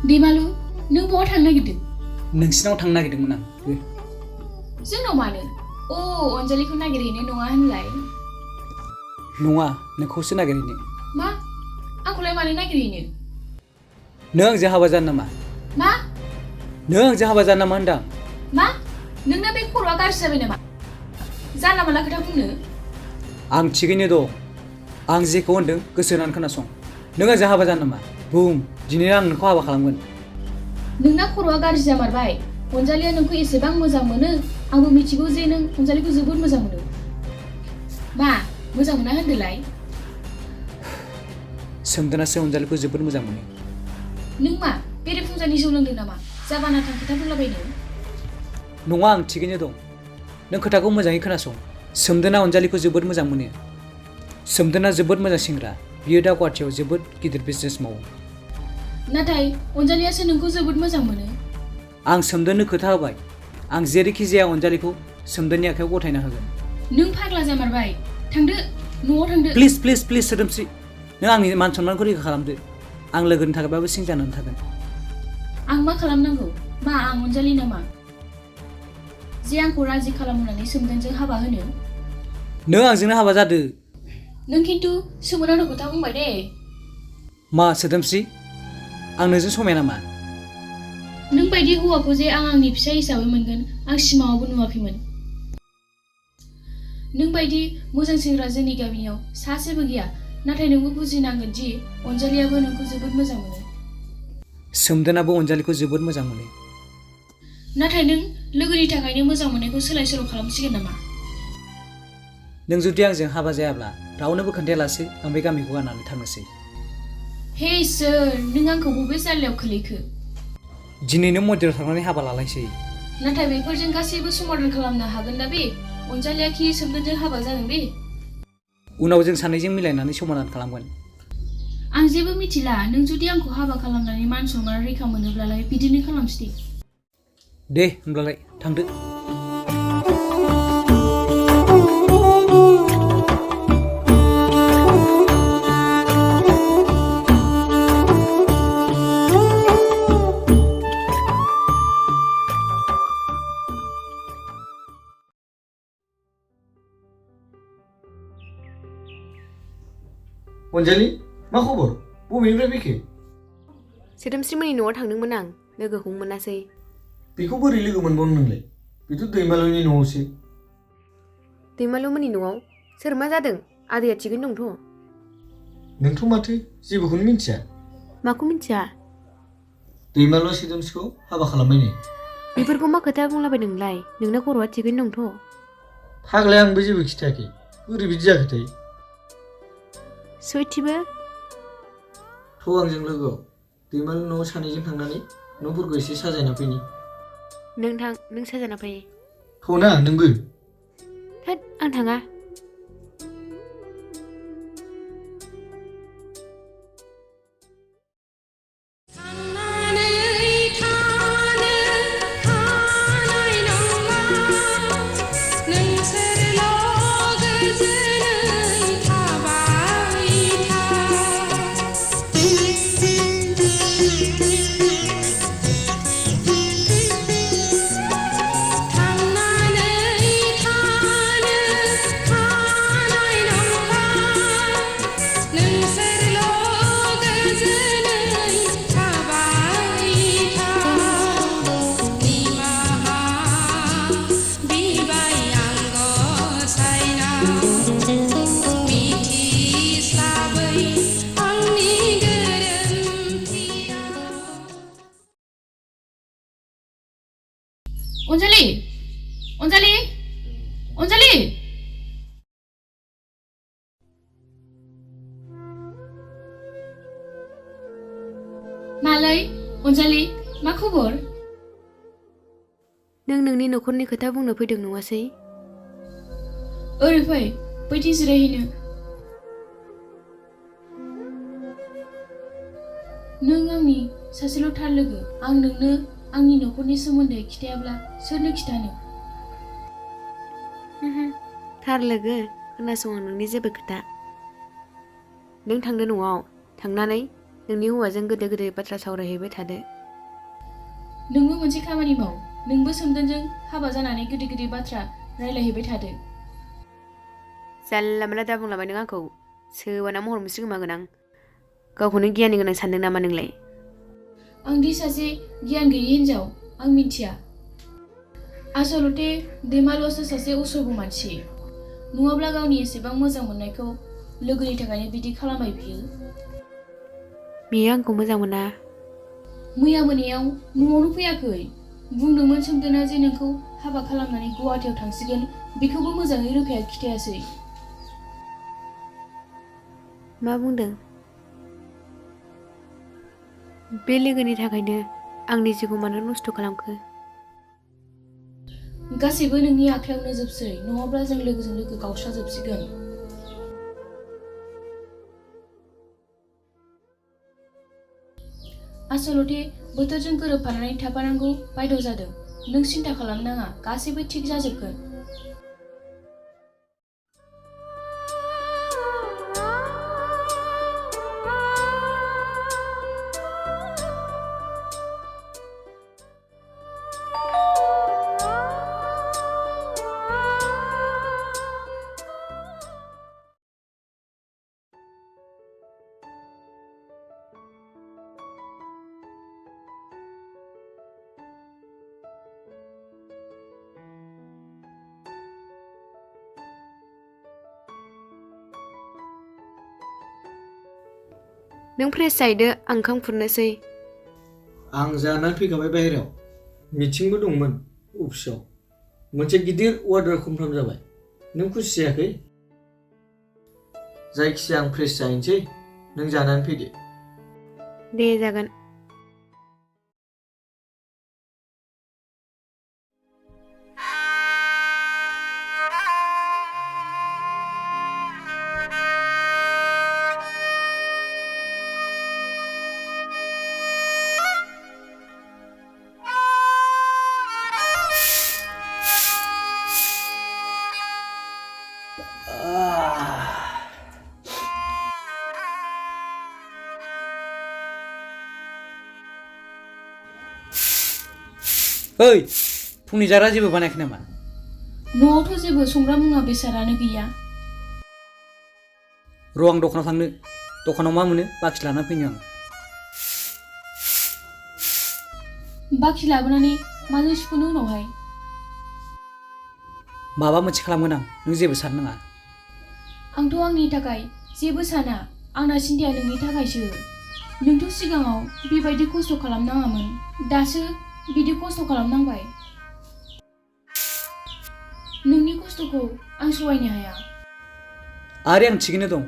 दैमालु नों बहा थांनो नागिरदों? नोंसिनाव थांनो नागिरदोंमोन आं। जोंनाव मानो? अनजालिखौ नागिरहैनो नङा होनलाय? नङा, नोंखौसो नागिरहैनो। मा? आंखौलाय मानो नागिरहैनो? नों आंजों हाबा जानो नामा? मा? नों आंजों हाबा जानो नामा होनदां? मा? नोंना बे खर'आ गाज्रि जाबाय नामा? जानला मोनला खोथा बुंनो? आं थिगैनो दं। आं जेखौ होनदों गोसो होनानै खोनासं। नों आंजों हाबा जानो नामा? बुं, दिनै आं नोंखौ हाबा खालामगोन। नोंना खर'आ गाज्रि जामारबाय। अनजालिया नोंखौ एसेबां मोजां मोनो। आंबो मिथिगौ जे नों अनजालिखौ जोबोद मोजां मोनो। मा? मोजां मोना होनदोलाय? सोमदोनासो अनजालिखौ जोबोद मोजां मोनो। नों मा बेरेफुंजानि जौ लोंदों नामा? जाबानाथां खोथा बुंलाबायनो? नङा, आं थिगैनो दं। नों खोथाखौ मोजाङै खोनासं। सोमदोना अनजालिखौ जोबोद मोजां मोनो। सोमदोना जोबोद मोजां सेंग्रा। बियो दा गुवाहाटियाव जोबोद गिदिर बिजनेस मावो। नाथाय अनजालियासो नोंखौ जोबोद मोजां मोनो। आं सोमदोननो खोथा होबाय। आं जेरैखि जाया अनजालिखौ सोमदोननि आखायाव गथायना होगोन। नों फाग्ला जामारबाय। थांदो, न'आव थांदो। प्लिज सोदोमस्रि, नों आंनि मान सनमानखौ रैखा खालामदो। आं लोगोनि थाखायबाबो सिं जानानै थागोन। आं मा खालामनांगौ? मा आं अनजालि नामा जे आंखौ राजि खालामनानै सोमदोनजों हाबा होनो? नों आंजोंनो हाबा जादो। नों खिन्थु सोमोनांथाव खोथा बुंबाय दे। मा सोदोमस्रि, आं नोंजों समाया नामा? नों बायदि हौवाखौ जे आं आंनि फिसाय हिसाबै मोनगोन आं सिमाङावबो नुवाखैमोन। नों बायदि मोजां सेंग्रा जोंनि गामियाव सासेबो गैया। नाथाय नोंबो बुजिनांगोन दि अनजालियाबो नोंखौ जोबोद मोजां मोनो। सोमदोनाबो अनजालिखौ जोबोद मोजां मोनो। नाथाय नों लोगोनि थाखायनो मोजां मोननायखौ सोलाय सोल' खालामसिगोन नामा? नों जुदि आंजों हाबा जायाब्ला रावनोबो खोन्थायालासे आं बे गामिखौ गारनानै थांनोसै। हे इसोर, नों आंखौ बबे जाल्लायाव खोलैखो? दिनैनो मन्दिराव थांनानै हाबा लालायसै। नाथाय बेफोरजों गासैबो समाधान खालामनो हागोन ना बे? अनजालिया खि सोमदोनजों हाबा जागोन बे? उनाव जों सानैजों मिलायनानै समाधान खालामगोन। आं जेबो मिथिला। नों जुदि आंखौ हाबा खालामनानै मान सनमान रैखा मोनोब्लालाय बिदिनो खालामसै। दे होनब्लालाय थांदो। अनजालि, मा खबर? बबेनिफ्राय फैखो? सोदोमस्रिमोननि न'आव थांदोंमोन आं, लोगोखौ मोनासै। बेखौ बोरै लोगो मोनबावनो नोंलाय? बेथ' दैमालुनि न'आवसो। दैमालुमोननि न'आव? सोर, मा जादों? आदैया थिगैनो दंथ'? नोंथ' माथो जेबोखौनो मिन्थिया? माखौ मिन्थिया? दैमालुआ सोदोमस्रिखौ हाबा खालामबायनो। बेफोरखौ मा खोथा बुंलाबायदों नोंलाय? नोंना खर'आ थिगैनो दंथ'? फाग्लाया, आंबो जेबो खिथायाखै। बोरै बिदि जाखोथाय? सयथिबो? थ' आंजों लोगोआव दैमालु न'आव सानैजों थांनानै न'फोरखौ एसे साजायना फैनि। नों थां, नों साजायना फै। थ'ना नोंबो। थोद, आं थाङा। अनजालि! अनजालि! अनजालि! मालै अनजालि, मा खबर? नों नोंनि न'खरनि खोथा बुंनो फैदों नङासै? ओरै फै, बैथिं जिरायहैनो। नों आंनि सासेल' थार लोगो। आं नोंनो आंनि न'खरनि सोमोन्दै खिथायाब्ला सोरनो खिथानो? थार लोगो, खोनासं आं नोंनि जेबो खोथा। नों थांदो न'आव, थांनानै नोंनि हौवाजों गोदो गोदो बाथ्रा सावरायहैबाय थादो। नोंबो मोनसे खामानि माव, नोंबो सोमदोनजों हाबा जानानै गिदिर गिदिर बाथ्रा रायलायहैबाय थादो। जानला मोनला दा बुंलाबाय नों आंखौ। सोबाना महर मुस्रि गोमागोन आं। गावखौनो गियानि गोनां सानदों नामा नोंलाय? आंदि सासे गियान गैयि हिनजाव, आं मिथिया। आसलथे दैमालुआसो सासे असभ्य मानसि। नङाब्ला गावनि एसेबां मोजां मोननायखौ लोगोनि थाखायनो बिदि खालामबाय बियो। बियो आंखौ मोजां मोना। मैया मोनायाव न'आवनो फैयाखै। बुंदोंमोन सोमदोना जे नोंखौ हाबा खालामनानै गुवाहाटियाव थांसिगोन, बेखौबो मोजाङै रोखायै खिथायासै। मा बुंदों? बे लोगोनि थाखायनो आंनि जिउखौ मानो नस्थ' खालामखो? गासैबो नोंनि आखायावनो जोबसै, नङाब्ला जों लोगोजों लोगो गावस्राजोबसिगोन। आसलथे बोथोरजों गोरोबफानानै थाफानांगौ बायद' जादों। नों सिन्था खालामनाङा, गासैबो थिग जाजोबगोन। नों फ्रेस जाहैदो, आं ओंखाम खुरनोसै। आं जानानै फैखाबाय बाहेरायाव। मिटिंबो दंमोन अफिसाव। मोनसे गिदिर अर्डार कनफार्म जाबाय। नों खुसि जायाखै? जायखिजाया आं फ्रेस जाहैनोसै, नों जानानै फैदो। दे जागोन। ओइ, फुंनि जाग्रा जेबो बानायाखै नामा? न'आवथ' जेबो संग्रा मुवा बेसादानो गैया। र' आं दखानाव थांनो। दखानाव मा मोनो बाखि लाना फैनो आं। बाखि लाबोनानै माजों सुख'नो उनावहाय? माबा मोनसे खालामगोन आं, नों जेबो साननाङा। आंथ' आंनि थाखाय जेबो साना। आंना सिन्थाया नोंनि थाखायसो। नोंथ' सिगाङाव बेबायदि खस्थ' खालामनाङामोन, दासो बिदि खस्थ' खालामनांबाय। नोंनि खस्थ'खौ आं सहायनो हाया। आरो आं थिगैनो दं।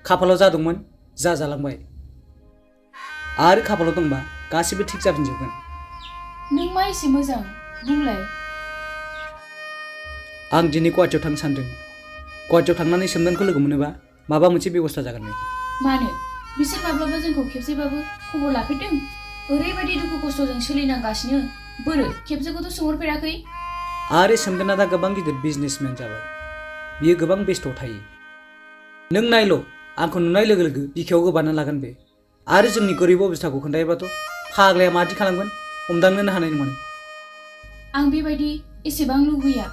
खाफालाव जा दंमोन जालांबाय। आरो खाफालाव दंबा गासिबो थिग जाफिनजोबगोन। नों मा एसे मोजां बुंलाय। आं दिनै गुवाहाटियाव थांनो सानदों। गुवाहाटियाव थांनानै सोमदोनखौ लोगो मोनोबा माबा मोनसे बेबस्था जागोन बे। मानो? बिसोर माब्लाबा जोंखौ खेबसेबाबो खबर लाफेरदों? ओरैबायदि दुखु खस्थ'जों सोलिनांगासिनो, बोरो खेबसेखौथ' सोंहरफेराखै? आरो सोमदोना दा गोबां गिदिर बिजनेसमेन जाबाय। बियो गोबां बेस्थ' थायो। नों नायल', आंखौ नुनाय लोगो लोगो बिखायाव गोबाना लागोन बे। आरो जोंनि गोरिब अबस्थाखौ खोन्थायोबाथ' फाग्लाया मादि खालामगोन हमदांनोनो हानाय नङा। आं बेबायदि एसेबां लुबैया।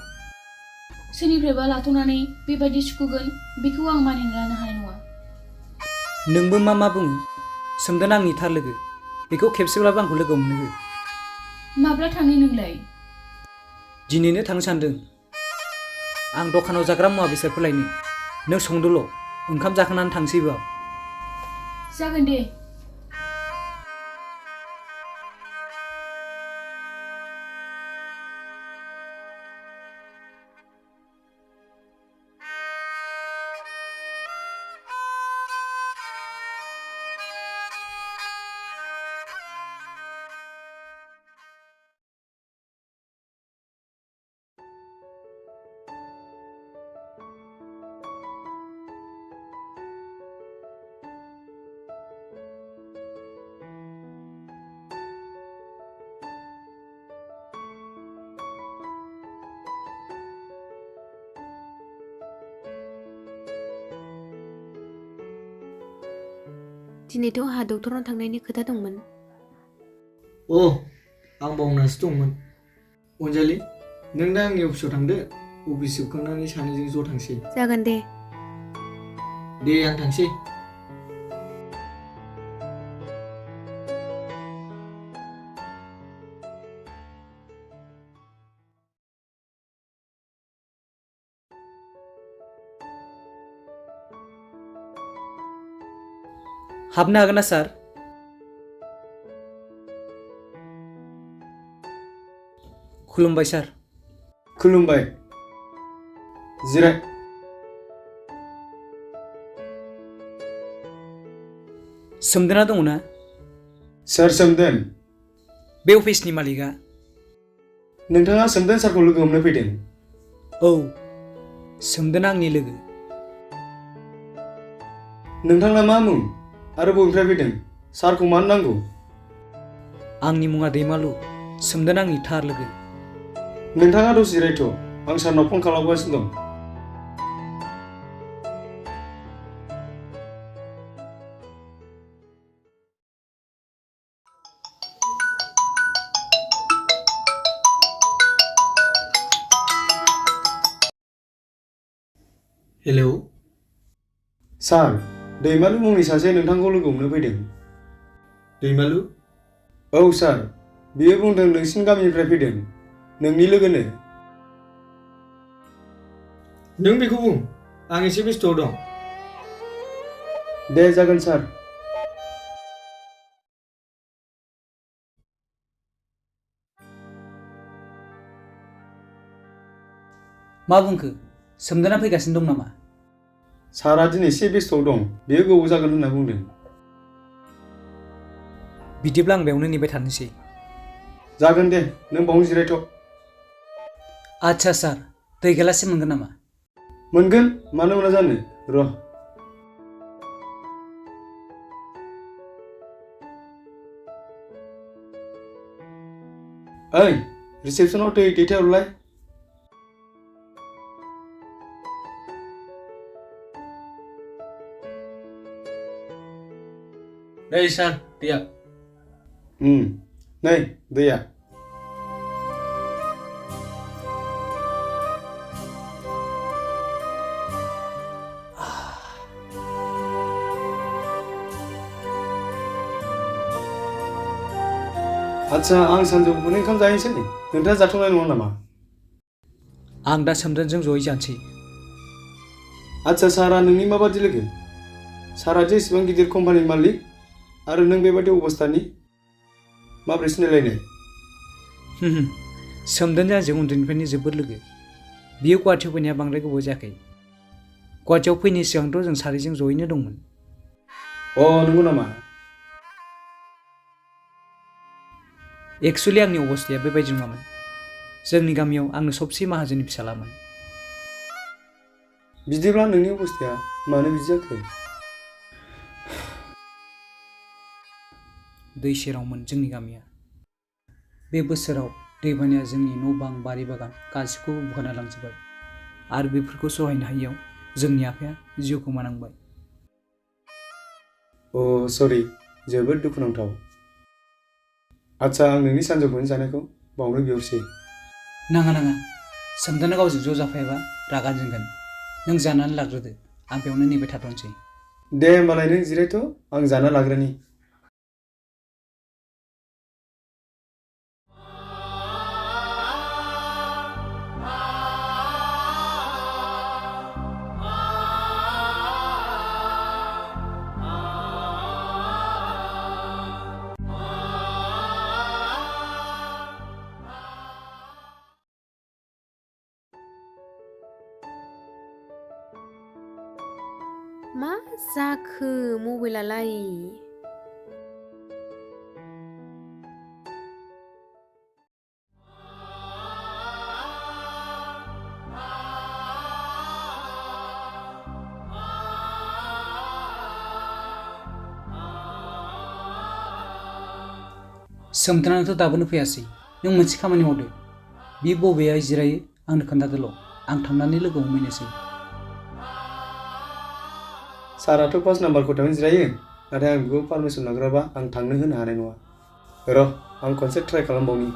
सोरनिफ्रायबा लाथ'नानै बेबायदि सुखुगोन, बेखौ आं मानिना लानो हानाय नङा। नोंबो मा बुङो? सोमदोन आंनि थार लोगो। बेखौ खेबसेब्लाबो आंखौ लोगो मोननो हो। माब्ला थांनो नोंलाय? दिनैनो थांनो सानदों। आं दखानाव जाग्रा मुवा बेसादफोर लायनो। नों संदोल', ओंखाम जाखांनानै थांसैबो आं। जागोन दे। दिनैथ' आंहा डक्टरनाव थांनायनि खोथा दंमोन। आं बावनासो दंमोन। अनजालि, नों दा आंनि अफिसाव थांदो। अफिस जोबखांनानै सानैजों ज' थांसै। जागोन दे। दे आं थांसै। हाबनो हागोन ना सार? खुलुमबाय सार। खुलुमबाय। जिराय। सोमदोना दङ ना? सोर सोमदोन? बे अफिसनि मालिकआ। नोंथाङा सोमदोन सारखौ लोगो हमनो फैदों? औ, सोमदोना आंनि लोगो। नोंथांना मा मुं आरो बबेनिफ्राय फैदों? सारखौ मानो नांगौ? आंनि मुङा दैमालु, सोमदोन आंनि थार लोगो। नोंथाङा दसे जिरायथ', आं सारनाव फन खालामगासिनो दं। हेलौ सार, दैमालु मुंनि सासे नोंथांखौ लोगो हमनो फैदों। दैमालु? औ सार, बियो बुंदों नोंसिनि गामिनिफ्राय फैदों, नोंनि लोगोनो। नों बेखौ बुं, आं एसे बेस्थ'आव दं। दे जागोन सार। मा बुंखो? सोमदोना फैगासिनो दं नामा? सारा दिनै एसे बेस्थ'आव दं, बेयो गोबाव जागोन होनना बुंदों। बिदिब्ला आं बेयावनो नेबाय थानोसै। जागोन दे, नों बावनो जिरायथ'। आच्छा सार, दै गिलाससे मोनगोन नामा? मोनगोन, मानो मोना जानो। र'। ओइ, रिसेपसनाव दै दैथायहरलाय। नै सार, दैया। नै दैया। आच्छा, आं सानजौफुनि ओंखाम जाहैनोसै। नोंथाङा जाथ'नाय नङा नामा? आं दा सोमदोनजों जयै जानोसै। आच्छा, सारा नोंनि माबादि लोगो? सारा जे इसिबां गिदिर कम्पानिनि मालिक आरो नों बेबादि अबस्थानि, माब्रै सिनायलायनाय? सोमदोनजों आंजों उन्दैनिफ्रायनो जोबोद लोगो। बियो गुवाहाटियाव फैनाया बांद्राय गोबाव जायाखै। गुवाहाटियाव फैनायनि सिगांथ' जों सानैजों जयैनो दंमोन। नंगौ नामा? एक्सुवेलि आंनि अबस्थाया बेबायदि नङामोन। जोंनि गामियाव आंनो सबसे माहाजोननि फिसालामोन। बिदिब्ला नोंनि अबस्थाया मानो बिदि जाखो? दै सेरावमोन जोंनि गामिया। बे बोसोराव दैबानाया जोंनि न' बां, बारि बागान गासिखौबो बुखारना लांजोबबाय। आरो बेफोरखौ सहायनो हायियाव जोंनि आफाया जिउ खोमानांबाय। सरि, जोबोद दुखुनांथाव। आच्छा, आं नोंनि सानजौफुनि जानायखौ बावनो बिहरसै। नाङा, सोमदोना गावजों ज' जाफायाबा रागा जोंगोन। नों जानानै लाग्रोदो, आं बेयावनो नेबाय थाथ'नोसै। दे होमबालाय नों जिरायथ', आं जाना लाग्रोनि। मा जाखो मबाइलालाय? सोमदोनाथ' दाबोनो फैयासै। नों मोनसे खामानि मावदो, बि बबेयाव जिरायो आंनो खोन्थादोल', आं थांनानै लोगो हमहैनोसै। साराथ' 5 नाम्बार खथायावनो जिरायो। नाथाय आं बेखौ पारमिसन लाग्राबा आं थांनो होनो हानाय नङा। र' आं खनसे ट्राइ खालामबावनि।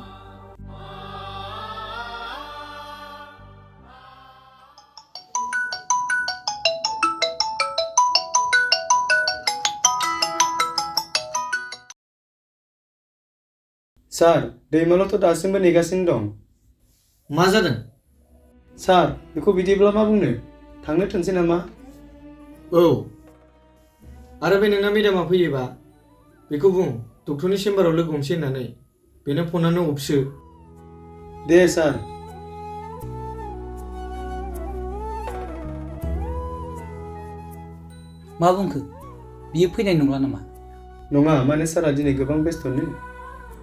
सार, दैमालुथ' दासिमबो नेगासिनो दं। मा जादों? सार, बेखौ बिदिब्ला मा बुंनो? थांनो थोनसै नामा? औ, आरो बे नोंना मेडामा फैयोबा बेखौ बुं डक्टरनि चेम्बाराव लोगो हमसै होननानै। बेनो फनानो अफसो। दे सार। मा बुंखो? बियो फैनाय नंला नामा? नङा, माने सारा दिनै गोबां बेस्थ'नो।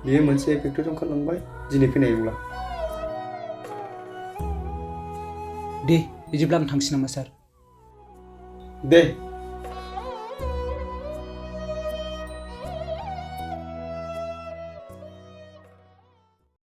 बियो मोनसे फेक्टरियाव ओंखारलांबाय, दिनै फैनाय नंला। दे बिदिब्ला आं थांसै नामा सार? दे।